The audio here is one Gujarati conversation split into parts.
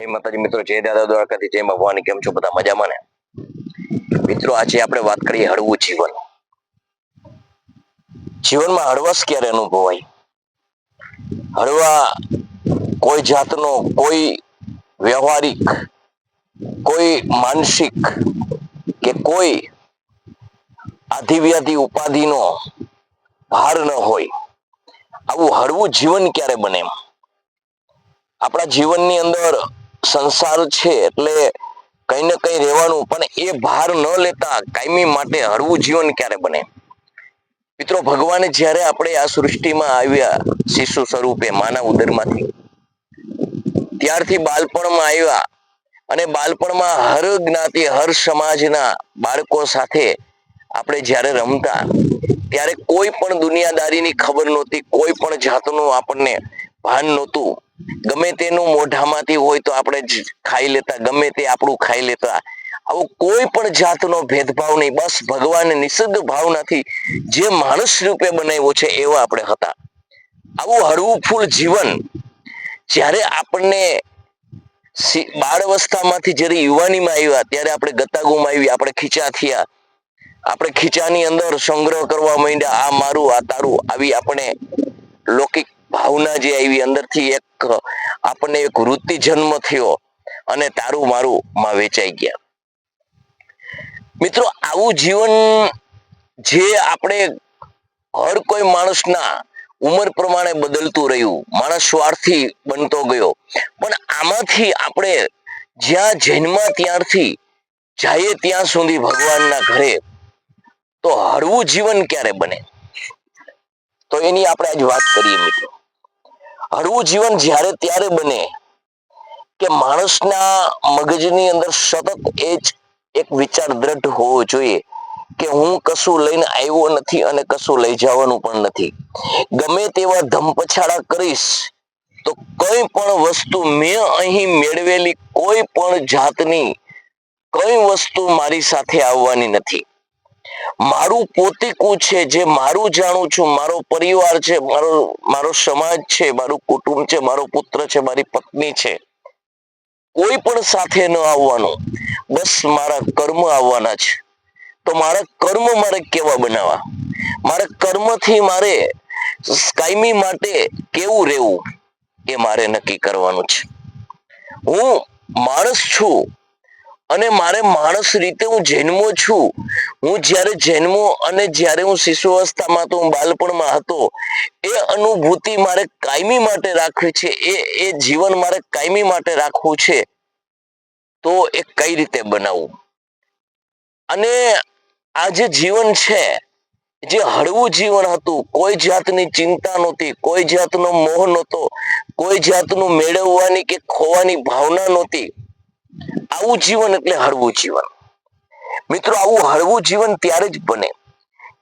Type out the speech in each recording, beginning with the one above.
માતાજી મિત્રો, જય દાદા દ્વારકાથી, જય ભગવાન. કેમ છો બધા? મજામાં ને મિત્રો? આજે આપણે વાત કરીએ હળવું જીવન. જીવનમાં હળવાશ ક્યારે અનુભવાય? હળવા કોઈ જાતનો કોઈ વ્યવહારિક, કોઈ માનસિક કે કોઈ આધિવ્યાધિ ઉપાધિનો ભાર ન હોય, આવું હળવું જીવન ક્યારે બને? આપણા જીવનની અંદર સંસાર છે એટલે કઈ ને કઈ રહેવાનું, પણ એ ભાર ન લેતા કાયમી માટે હળવું જીવન ક્યારે બને? મિત્રો, ભગવાને જ્યારે આપણે આ સૃષ્ટિમાં આવ્યા શિશુ સ્વરૂપે માના ઉદરમાંથી, ત્યારથી બાળપણમાં આવ્યા અને બાળપણમાં હર જ્ઞાતિ હર સમાજના બાળકો સાથે આપણે જ્યારે રમતા, ત્યારે કોઈ પણ દુનિયાદારીની ખબર નહોતી, કોઈ પણ જાતનું આપણને ભાન નહોતું. ગમે તેનું મોઢામાંથી હોય તો આપણે ખાઈ લેતા, ગમે તે આપણું ખાઈ લેતા. આવો કોઈ પણ જાતનો ભેદભાવ નહીં. બસ ભગવાને નિષિદ્ધ ભાવનાથી જે માણસ રૂપે બનાવ્યો છે એવા આપણે હતા. આવું હળવું ફૂલ જીવન જ્યારે આપણને બાળ અવસ્થામાંથી જ્યારે યુવાનીમાં આવ્યા, ત્યારે આપણે ગતાગુમ આવી, આપણે ખીચા થયા, આપણે ખીચાની અંદર સંગ્રહ કરવા માંડ્યા, આ મારું આ તારું, આવી આપણે લૌકિક ભાવના જે આવી અંદરથી, એક આપણને એક વૃત્તિ જન્મ થયો અને તારું મારું માં વેચાઈ ગયા. મિત્રો, આવું જીવન જે આપણે હર કોઈ માણસના ઉંમર પ્રમાણે બદલતું રહ્યું, માણસ સ્વાર્થી બનતો ગયો, પણ આમાંથી આપણે જ્યાં જન્મ્યા ત્યારથી જઈએ ત્યાં સુધી ભગવાનના ઘરે, તો હળવું જીવન ક્યારે બને? તો એની આપણે આજ વાત કરીએ મિત્રો. હળવું જીવન જ્યારે ત્યારે બને કે માણસના મગજની અંદર સતત એ જ એક વિચાર દ્રઢ હોવો જોઈએ કે હું કશું લઈને આવ્યો નથી અને કશું લઈ જવાનું પણ નથી. ગમે તેવા ધમપછાડા કરીશ તો કઈ પણ વસ્તુ મેં અહીં મેળવેલી કોઈ પણ જાતની કઈ વસ્તુ મારી સાથે આવવાની નથી. મારું પોતીકું છે, જે મારું જાણું છું, મારો પરિવાર છે, મારો સમાજ છે, મારું કુટુંબ છે, મારો પુત્ર છે, મારી પત્ની છે, કોઈ પણ સાથે ન આવવાનું. બસ મારા કર્મ આવવાના છે. તો મારા કર્મ મારે કેવા બનાવવા? મારા કર્મથી મારે કાયમી માટે કેવું રહેવું એ મારે નક્કી કરવાનું છે. હું માણસ છું અને મારે માણસ રીતે હું જન્મો છું. હું જ્યારે જન્મો અને જ્યારે હું શિશુ અવસ્થામાં હતો, હું બાળપણમાં હતો, એ અનુભૂતિ મારે કાયમી માટે રાખવી છે, એ જીવન મારે કાયમી માટે રાખવું છે. તો એ કઈ રીતે બનાવવું? અને આ જે જીવન છે, જે હળવું જીવન હતું, કોઈ જાતની ચિંતા નહોતી, કોઈ જાતનો મોહ નહોતો, કોઈ જાતનું મેળવવાની કે ખોવાની ભાવના નહોતી. આવું જીવન એટલે હળવું જીવન. મિત્રો, આવું હળવું જીવન ત્યારે જ બને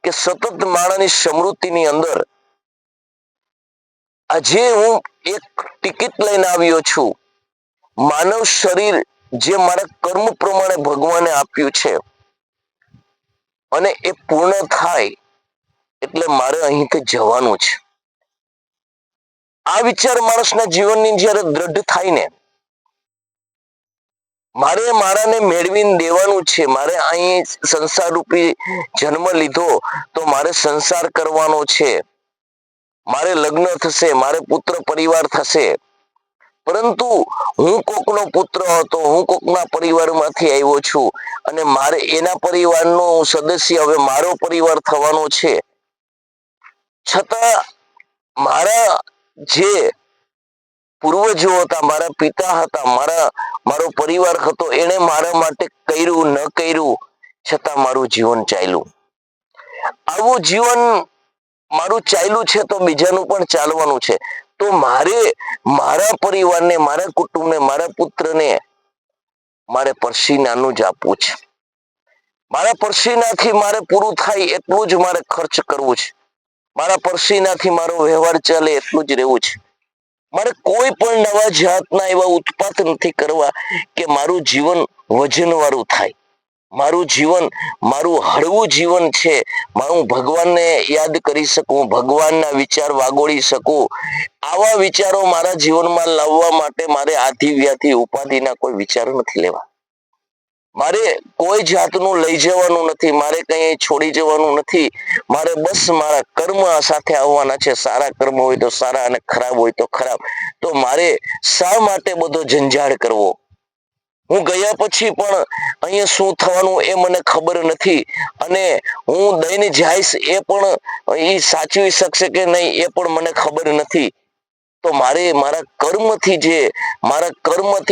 કે સતત માણસની સમૃદ્ધિની અંદર આજે હું એક ટિકિટ લઈને આવ્યો છું. માનવ શરીર જે મારા કર્મ પ્રમાણે ભગવાને આપ્યું છે, અને એ પૂર્ણ થાય એટલે મારે અહીંથી જવાનું છે. આ વિચાર માણસના જીવનની જ્યારે દ્રઢ થાય ને, મારે મારાને મેળવીને દેવાનું છે, મારે અહીં સંસાર રૂપી જન્મ લીધો તો મારે સંસાર કરવાનો છે, મારે લગ્ન થશે, મારે પુત્ર પરિવાર થશે. પરંતુ હું કોકનો પુત્ર હતો, હું કોકના પરિવારમાંથી આવ્યો છું અને મારે એના પરિવારનો સદસ્ય હવે મારો પરિવાર થવાનો છે. છતાં મારા જે પૂર્વજો હતા, મારા પિતા હતા, મારો પરિવાર હતો, એને મારા માટે કર્યું ન કર્યું, છતાં મારું જીવન ચાલ્યું. આવું જીવન મારું ચાલ્યું છે તો બીજાનું પણ ચાલવાનું છે. તો મારે મારા પરિવારને, મારા કુટુંબને, મારા પુત્રને મારે પરસીનાનું જ આપવું છે. મારા પરસીનાથી મારે પૂરું થાય એટલું જ મારે ખર્ચ કરવું છે. મારા પરસીનાથી મારો વ્યવહાર ચાલે એટલું જ રહેવું છે. મારે કોઈ પણ નવા જાતના એવા ઉત્પાત નથી કરવા કે મારું જીવન વજન વાળું થાય. મારું જીવન મારું હળવું જીવન છે, હું ભગવાનને યાદ કરી શકું, ભગવાનના વિચાર વાગોળી શકું. આવા વિચારો મારા જીવનમાં લાવવા માટે મારે આધિ વ્યાધિ ઉપાધિના કોઈ વિચારો નથી લેવા. મારે કોઈ જાતનું લઈ જવાનું નથી, મારે કઈ છોડી જવાનું નથી. મારે બસ મારા કર્મ સાથે આવવાના છે. સારા કર્મ હોય તો સારા અને ખરાબ હોય તો ખરાબ. તો મારે શા માટે બધો જંજાળ કરવો? હું ગયા પછી પણ અહીંયા શું થવાનું એ મને ખબર નથી, અને હું દઈને જઈશ એ પણ એ સાચવી શકશે કે નહીં એ પણ મને ખબર નથી. તો મારે મારા કર્મથી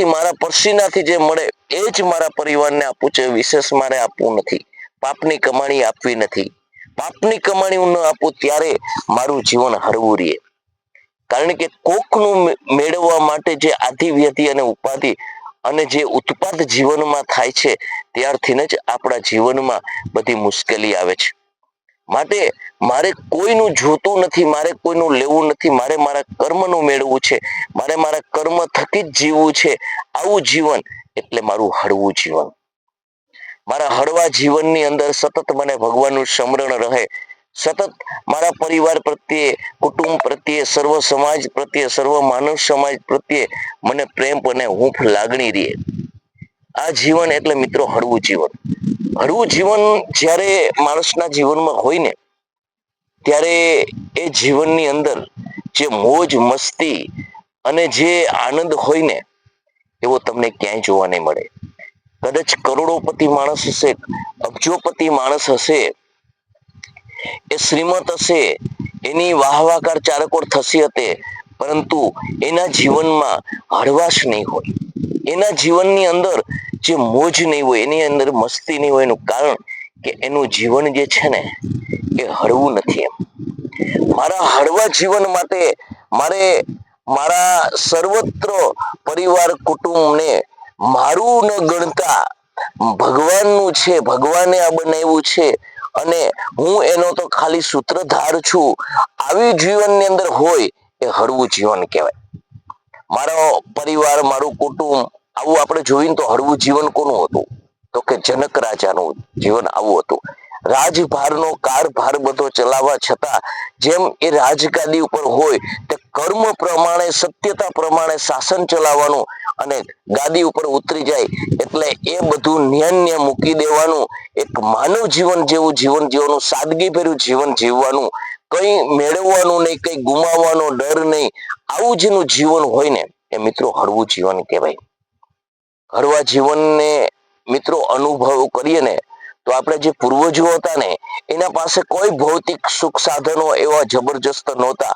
મારા પસીનાથી જે મળે એ જ મારા પરિવારને આપવું છે. વિશેષ મારે આપવું નથી. પાપની કમાણી આપવી નથી. પાપની કમાણી હું ન આપું ત્યારે મારું જીવન હળવું રહે. કારણ કે કોકનું મેળવવા માટે જે આધિ વ્યધિ અને ઉપાધિ અને જે ઉત્પાદ જીવનમાં થાય છે, ત્યારથી જ આપણા જીવનમાં બધી મુશ્કેલી આવે છે. માટે મારે કોઈનું જોતું નથી, મારે કોઈનું લેવું નથી. મારે મારા કર્મનું મેળવવું છે. મારે મારા કર્મ થકી જ જીવવું છે. આવું જીવન એટલે મારું હળવું જીવન. મારા હળવા જીવનની અંદર સતત મને ભગવાનનું સ્મરણ રહે. સતત મારા પરિવાર પ્રત્યે, કુટુંબ પ્રત્યે, સર્વ સમાજ પ્રત્યે, સર્વ માનવ સમાજ પ્રત્યે મને પ્રેમ અને હૂંફ લાગણી રહે. આ જીવન એટલે મિત્રો હળવું જીવન. હળવું જીવન જ્યારે માણસના જીવનમાં હોય ને, ત્યારે એ જીવનની અંદર જે મોજ મસ્તી અને જે આનંદ હોય ને, એવો તમને ક્યાંય જોવા નહીં મળે. કદાચ કરોડોપતિ માણસ હશે, અબજોપતિ માણસ હશે, એ શ્રીમંત હશે, એની વાહવાકાર ચારકોર થતી હશે, પરંતુ એના જીવનમાં હળવાશ નહીં હોય. એના જીવનની અંદર જે મોજ નહીં હોય, એની અંદર મસ્તી નહીં હોય. એનું કારણ કે એનું જીવન જે છે ને એ હળવું નથી. એમ મારા હળવા જીવન માટે મારે મારા સર્વત્ર પરિવાર કુટુંબને મારું ન ગણતા ભગવાનનું છે, ભગવાને આ બનાવ્યું છે અને હું એનો તો ખાલી સૂત્રધાર છું, આવી જીવનની અંદર હોય એ હળવું જીવન કહેવાય. મારો પરિવાર, મારું કુટુંબ આવું આપણે જોઈને તો હળવું જીવન કોનું હતું? તો કે જનક રાજાનું જીવન આવું હતું. રાજભારનો કારભાર બધો ચલાવવા છતાં જેમ એ રાજગાદી ઉપર હોય તે કર્મ પ્રમાણે, સત્યતા પ્રમાણે શાસન ચલાવવાનું, અને ગાદી ઉપર ઉતરી જાય એટલે એ બધું ન્યાન્ય મૂકી દેવાનું. એક માનવ જીવન જેવું જીવન જીવવાનું, સાદગી ભર્યું જીવન જીવવાનું, કઈ મેળવવાનું નહીં, કઈ ગુમાવવાનો ડર નહીં. આવું જેનું જીવન હોય ને એ મિત્રો હળવું જીવન કહેવાય. હળવા જીવનને મિત્રો અનુભવ કરીએ ને તો આપણે જે પૂર્વજો હતા ને, એના પાસે કોઈ ભૌતિક સુખ સાધનો એવા જબરજસ્ત નહોતા.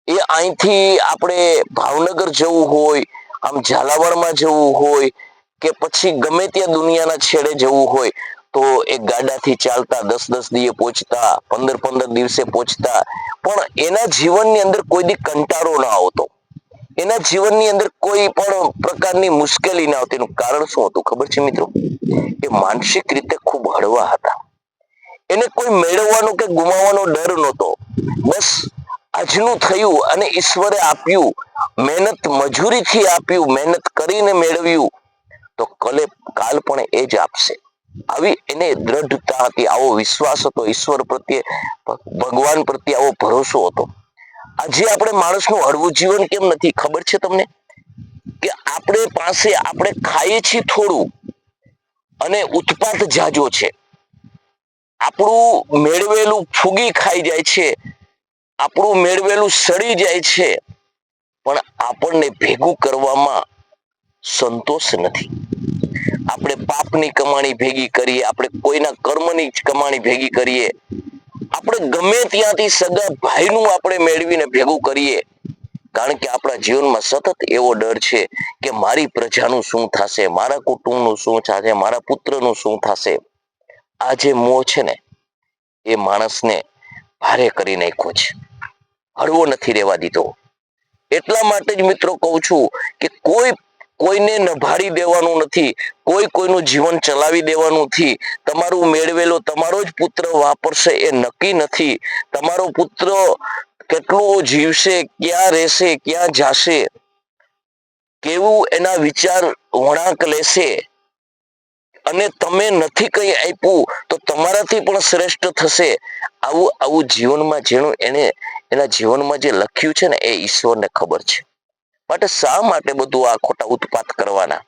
એ અહીંથી આપણે ભાવનગર જવું હોય, આમ ઝાલાવાડમાં જવું હોય, કે પછી ગમે ત્યાં દુનિયાના છેડે જવું હોય તો એક ગાડાથી ચાલતા, 10-10 દિવસે પહોંચતા, 15-15 દિવસે પહોંચતા. પણ એના જીવનની અંદર કોઈ દી કંટાળો ના આવતો. એના જીવનની અંદર કોઈ પણ પ્રકારની મુશ્કેલી ના આવતી. એનું કારણ શું હતું ખબર છે મિત્રો? એ માનસિક રીતે ખૂબ હળવા હતા. એને કોઈ મેળવવાનો કે ગુમાવવાનો ડર નહોતો. બસ આજનું થયું અને ઈશ્વરે આપ્યું, મહેનત મજૂરીથી આપ્યું, મહેનત કરીને મેળવ્યું, તો કાલ પણ એ જ આપશે. આવી એને દ્રઢતા હતી, આવો વિશ્વાસ હતો ઈશ્વર પ્રત્યે, ભગવાન પ્રત્યે આવો ભરોસો હતો. આજે આપણે માણસનું હળવું જીવન કેમ નથી ખબર છે તમને? કે આપણે ખાઈએ છીએ થોડું અને ઉત્પાદ જાજો છે. આપણું મેળવેલું ફૂગી ખાઈ જાય છે, આપણું મેળવેલું સડી જાય છે, પણ આપણને ભેગું કરવામાં સંતોષ નથી. આપણે પાપની કમાણી ભેગી કરીએ, આપણે કોઈના કર્મની કમાણી ભેગી કરીએ, આપણે ગમે ત્યાંથી સગા ભાઈનું આપણે મેળવીને ભેગું કરીએ. કારણ કે આપણા જીવનમાં સતત એવો ડર છે કે મારી પ્રજાનું શું થશે, મારા કુટુંબનું શું થશે, મારા પુત્રનું શું થશે. આ જે મોહ છે ને એ માણસને ભારે કરી નાખ્યો છે, હળવો નથી રહેવા દીધો. એટલા માટે જ મિત્રો કહું છું કે કોઈને નભારી દેવાનું નથી, કોઈનું જીવન ચલાવી દેવાનું નથી. તમારું મેળવેલો તમારો જ પુત્ર વાપરશે એ નક્કી નથી. તમારો પુત્ર કેટલું જીવશે, ક્યાં રહેશે, ક્યાં જાશે, કેવું એના વિચાર વળાંક લેશે, અને તમે નથી કંઈ આપ્યું તો તમારાથી પણ શ્રેષ્ઠ થશે, આવું આવું જીવનમાં જેનું એના જીવનમાં જે લખ્યું છે ને એ ઈશ્વરને ખબર છે. માટે શા માટે બધું આ ખોટા ઉત્પાત કરવાના?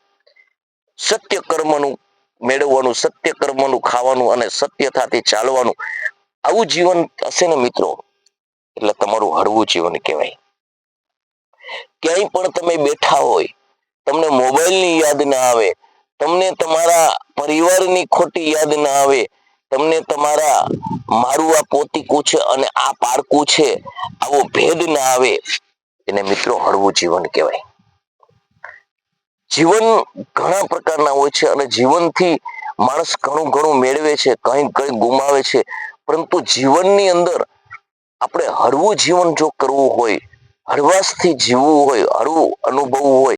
સત્ય કર્મનું મેળવવાનું, સત્ય કર્મનું ખાવાનું અને સત્યતાથી ચાલવાનું, આવું જીવન હશે ને મિત્રો, એટલે તમારું હળવું જીવન કહેવાય. ક્યાંય પણ તમે બેઠા હોય, તમને મોબાઈલની યાદ ના આવે, તમને તમારા પરિવારની ખોટી યાદ ના આવે, તમને તમારા મારું આ પોતીકું છે અને આ પારકું છે આવો ભેદ ના આવે, એને મિત્રો હળવું જીવન કહેવાય. જીવન ઘણા પ્રકારના હોય છે અને જીવનથી માણસ ઘણું ઘણું મેળવે છે, કંઈક કંઈક ગુમાવે છે, પરંતુ જીવનની અંદર આપણે હળવું જીવન જો કરવું હોય, હળવાશથી જીવવું હોય, હળવું અનુભવવું હોય,